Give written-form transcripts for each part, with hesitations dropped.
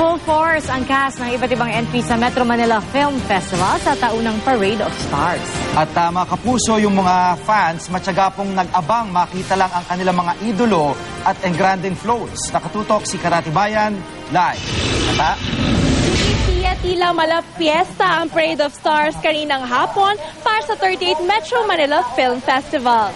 Full force ang cast ng iba't ibang entry sa Metro Manila Film Festival sa taunang Parade of Stars. At mga kapuso, yung mga fans, matyaga pong nag-abang makita lang ang kanilang mga idolo at engranding floats. Nakatutok si Karatibayan live. Kata? Tila mala fiesta ang Parade of Stars kaninang hapon para sa 38th Metro Manila Film Festival.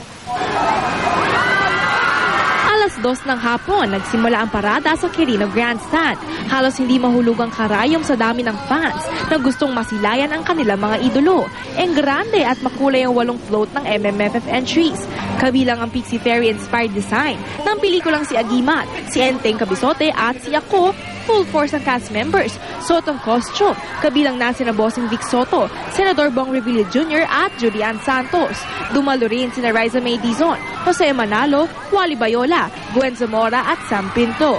Alas 2 ng hapon, nagsimula ang parada sa Quirino Grandstand. Halos hindi mahulog ang karayom sa dami ng fans na gustong masilayan ang kanilang mga idolo. Engrande at makulay ang 8 float ng MMFF entries. Kabilang ang Pixie Fairy-inspired design ng pelikulang si Agimat, si Enteng Cabizote at si Ako. Full force ang cast members, Sotong costume, kabilang na sina Bossing Vic Soto, Senador Bong Revilla Jr. at Julian Santos. Dumalo rin sina Riza May Dizon, Jose Manalo, Wally Bayola, Gwen Zamora at Sam Pinto.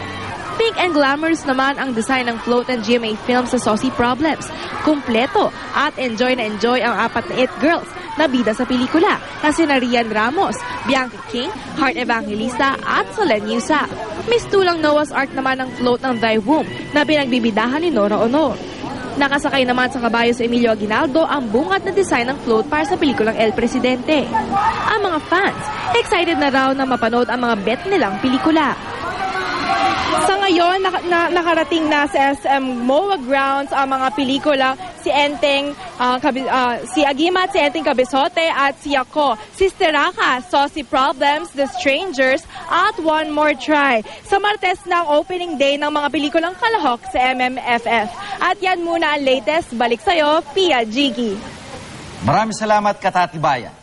Pink and glamorous naman ang design ng float ng GMA Films sa Saucy Problems. Kumpleto at enjoy na enjoy ang 4 na It Girls na bida sa pelikula na sina Rian Ramos, Bianca King, Heart Evangelista at Solen Yusa. Mistulang Noah's Ark naman ang float ng Thy Womb na pinagbibidahan ni Nora Honor. Nakasakay naman sa kabayo sa Emilio Aguinaldo ang bungad na design ng float para sa pelikulang El Presidente. Ang mga fans, excited na raw na mapanood ang mga bet nilang pelikula. Sa ngayon, nakarating na sa SM MOA Grounds ang mga pelikula si Enteng, si Agimat, si Enteng Cabezote at si Ako, Sister Raka, Saucy Problems, The Strangers at One More Try. Sa Martes na ang opening day ng mga pelikulang kalahok sa MMFF. At yan muna ang latest. Balik sa'yo, Pia Jiggy. Maraming salamat, Katatibayan.